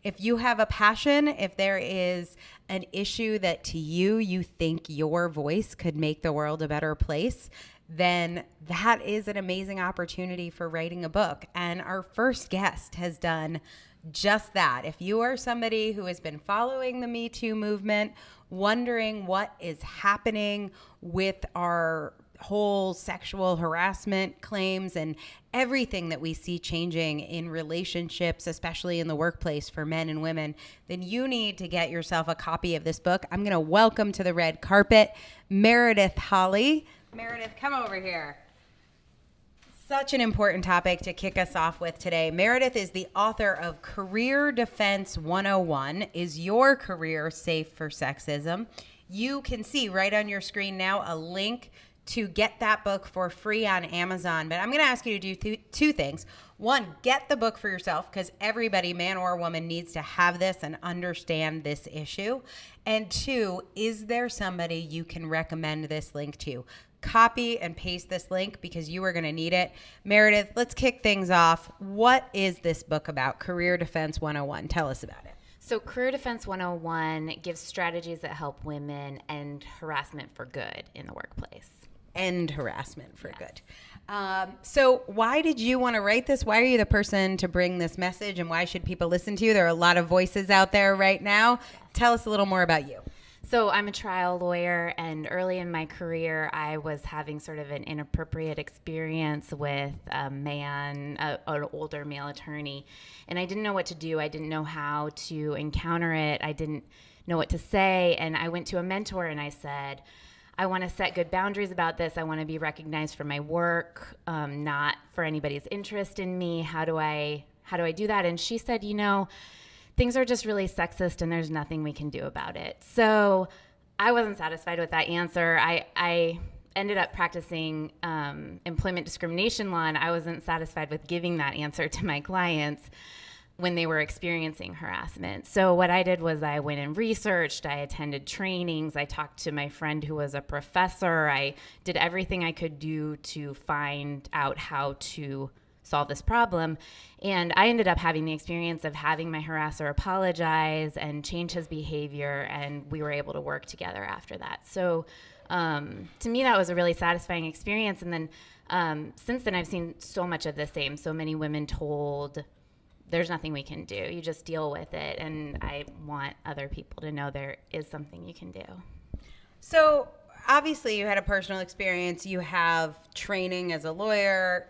If you have a passion, if there is an issue that to you think your voice could make the world a better place, then that is an amazing opportunity for writing a book. And our first guest has done just that. If you are somebody who has been following the Me Too movement, wondering what is happening with our whole sexual harassment claims and everything that we see changing in relationships, especially in the workplace for men and women, then you need to get yourself a copy of this book. I'm going to welcome to the red carpet Meredith Holley. Meredith, come over here. Such an important topic to kick us off with today. Meredith is the author of Career Defense 101, Is Your Career Safe for Sexism? You can see right on your screen now a link to get that book for free on Amazon. But I'm going to ask you to do two things. One, get the book for yourself, because everybody, man or woman, needs to have this and understand this issue. And two, is there somebody you can recommend this link to? Copy and paste this link because you are going to need it. Meredith, let's kick things off. What is this book about? Career Defense 101. Tell us about it. So Career Defense 101 gives strategies that help women end harassment for good in the workplace. End harassment for good. So why did you want to write this? Why are you the person to bring this message, and why should people listen to you? There are a lot of voices out there right now. Tell us a little more about you. So I'm a trial lawyer, and early in my career, I was having sort of an inappropriate experience with a man, an older male attorney, and I didn't know what to do. I didn't know how to encounter it. I didn't know what to say, and I went to a mentor and I said, I want to set good boundaries about this. I want to be recognized for my work, not for anybody's interest in me. How do I do that? And she said, things are just really sexist and there's nothing we can do about it. So I wasn't satisfied with that answer. I ended up practicing employment discrimination law, and I wasn't satisfied with giving that answer to my clients when they were experiencing harassment. So what I did was I went and researched, I attended trainings, I talked to my friend who was a professor, I did everything I could do to find out how to solve this problem. And I ended up having the experience of having my harasser apologize and change his behavior, and we were able to work together after that. So to me, that was a really satisfying experience. And then since then, I've seen so much of the same. So many women told, there's nothing we can do. You just deal with it. And I want other people to know there is something you can do. So obviously you had a personal experience. You have training as a lawyer.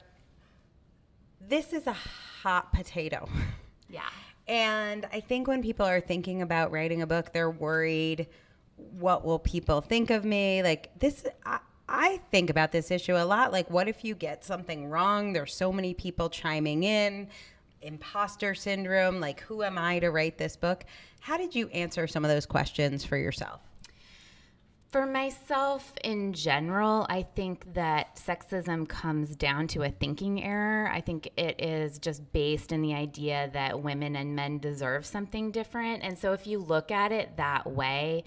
This is a hot potato. Yeah. And I think when people are thinking about writing a book, they're worried, what will people think of me? Like this, I think about this issue a lot. Like, what if you get something wrong? There's so many people chiming in. Imposter syndrome, like who am I to write this book? How did you answer some of those questions for yourself? For myself in general, I think that sexism comes down to a thinking error. I think it is just based in the idea that women and men deserve something different. And so if you look at it that way,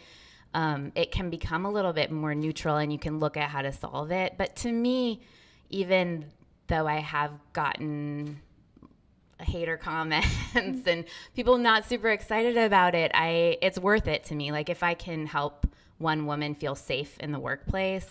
it can become a little bit more neutral and you can look at how to solve it. But to me, even though I have gotten hater comments and people not super excited about it, it's worth it to me. Like if I can help one woman feel safe in the workplace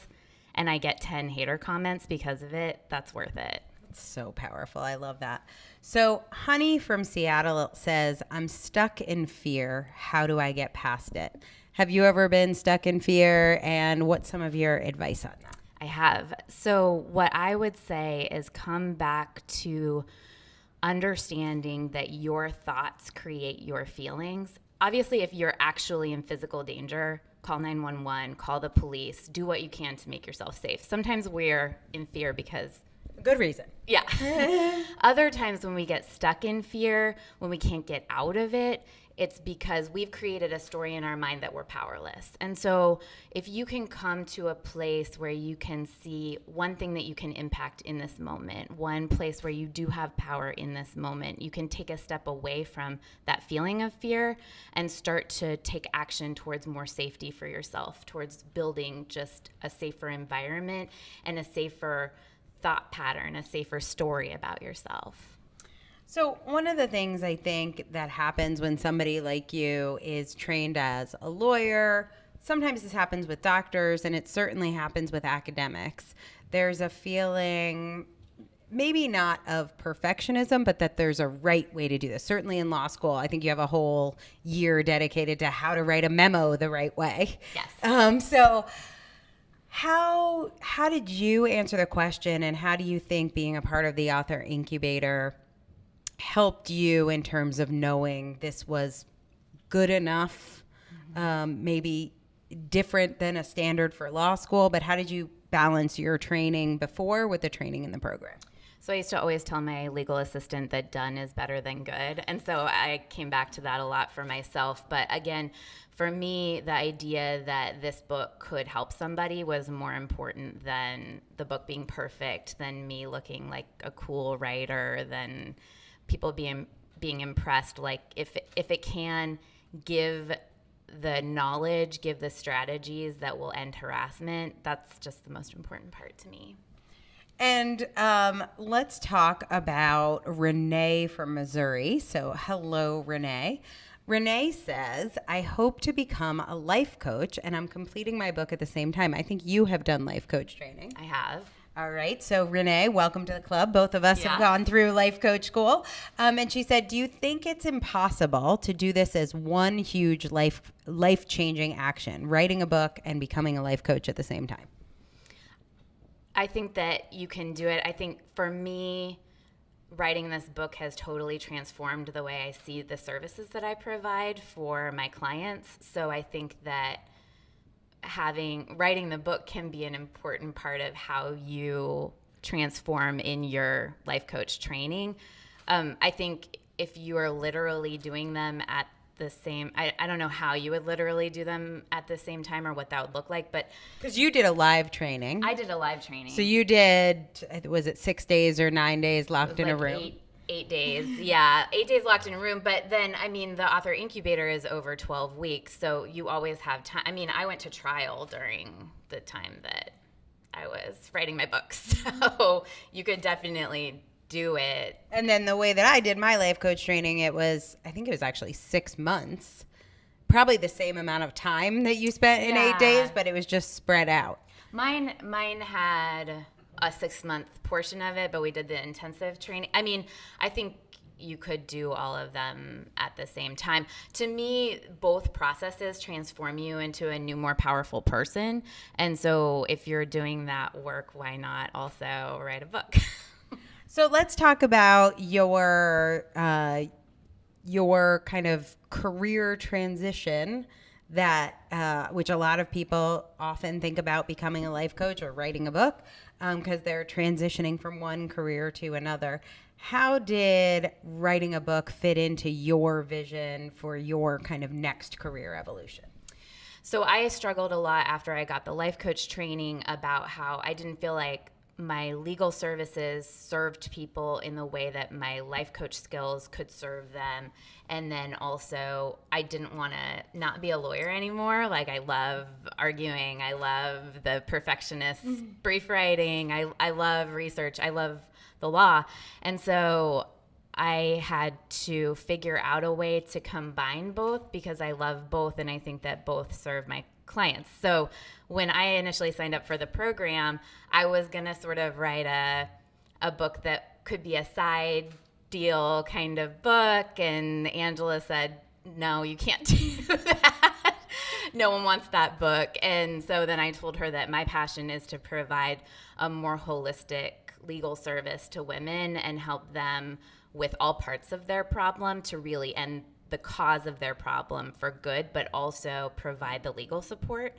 and I get 10 hater comments because of it, that's worth it. It's so powerful. I love that. So Honey from Seattle says, I'm stuck in fear. How do I get past it? Have you ever been stuck in fear, and what's some of your advice on that? I have. So what I would say is come back to understanding that your thoughts create your feelings. Obviously, if you're actually in physical danger, call 911, call the police, do what you can to make yourself safe. Sometimes we're in fear because... Good reason. Yeah. Other times when we get stuck in fear, when we can't get out of it, it's because we've created a story in our mind that we're powerless. And so if you can come to a place where you can see one thing that you can impact in this moment, one place where you do have power in this moment, you can take a step away from that feeling of fear and start to take action towards more safety for yourself, towards building just a safer environment and a safer thought pattern, a safer story about yourself. So one of the things I think that happens when somebody like you is trained as a lawyer, sometimes this happens with doctors, and it certainly happens with academics. There's a feeling, maybe not of perfectionism, but that there's a right way to do this. Certainly in law school, I think you have a whole year dedicated to how to write a memo the right way. Yes. So how did you answer the question, and how do you think being a part of the author incubator helped you in terms of knowing this was good enough, maybe different than a standard for law school, but how did you balance your training before with the training in the program? So I used to always tell my legal assistant that done is better than good. And so I came back to that a lot for myself. But again, for me, the idea that this book could help somebody was more important than the book being perfect, than me looking like a cool writer, than people being impressed. Like if it can give the knowledge, give the strategies that will end harassment, that's just the most important part to me. And let's talk about Renee from Missouri. So hello, Renee. Renee says, I hope to become a life coach, and I'm completing my book at the same time. I think you have done life coach training. I have. All right. So, Renee, welcome to the club. Both of us have gone through life coach school. And she said, do you think it's impossible to do this as one huge life-changing action, writing a book and becoming a life coach at the same time? I think that you can do it. I think for me, writing this book has totally transformed the way I see the services that I provide for my clients. So I think that writing the book can be an important part of how you transform in your life coach training. I think if you are literally doing them at the same, I don't know how you would literally do them at the same time or what that would look like, but because you did a live training. I did a live training. So you did, was it 6 days or 9 days locked in a room? 8 days. Yeah, 8 days locked in a room. But then, I mean, the author incubator is over 12 weeks. So you always have time. I mean, I went to trial during the time that I was writing my book. So you could definitely do it. And then the way that I did my life coach training, I think it was actually 6 months. Probably the same amount of time that you spent in 8 days, but it was just spread out. Mine had a 6-month portion of it, but we did the intensive training. I mean, I think you could do all of them at the same time. To me, both processes transform you into a new, more powerful person. And so if you're doing that work, why not also write a book? So let's talk about your kind of career transition that which a lot of people often think about becoming a life coach or writing a book because they're transitioning from one career to another. How did writing a book fit into your vision for your kind of next career evolution? So I struggled a lot after I got the life coach training about how I didn't feel like my legal services served people in the way that my life coach skills could serve them. And then also, I didn't want to not be a lawyer anymore. Like, I love arguing. I love the perfectionist brief writing. I love research. I love the law. And so I had to figure out a way to combine both because I love both, and I think that both serve my clients. So when I initially signed up for the program, I was going to sort of write a book that could be a side deal kind of book. And Angela said, no, you can't do that. No one wants that book. And so then I told her that my passion is to provide a more holistic legal service to women and help them with all parts of their problem to really end the cause of their problem for good, but also provide the legal support.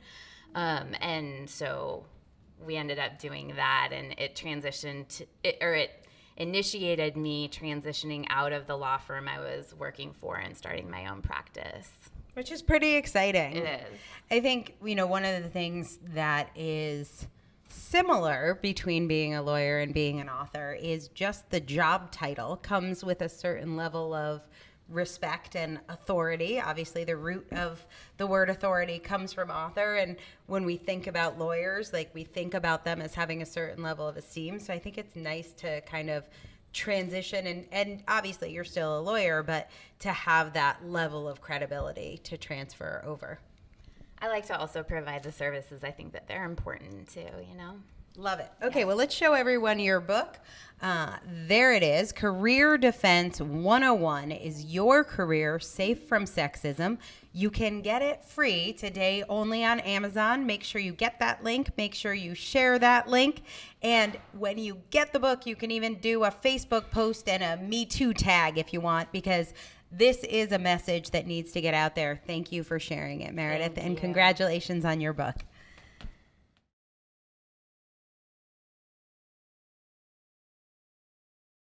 And so we ended up doing that, and it initiated me transitioning out of the law firm I was working for and starting my own practice. Which is pretty exciting. It is. I think, one of the things that is similar between being a lawyer and being an author is just the job title comes with a certain level of respect and authority. Obviously, the root of the word authority comes from author. And when we think about lawyers, like we think about them as having a certain level of esteem. So I think it's nice to kind of transition and obviously you're still a lawyer, but to have that level of credibility to transfer over. I like to also provide the services. I think that they're important too, you know? Love it. Okay, well, let's show everyone your book. There it is. Career Defense 101 is your career safe from sexism. You can get it free today only on Amazon. Make sure you get that link. Make sure you share that link. And when you get the book, you can even do a Facebook post and a Me Too tag if you want, because this is a message that needs to get out there. Thank you for sharing it, Meredith, and congratulations on your book.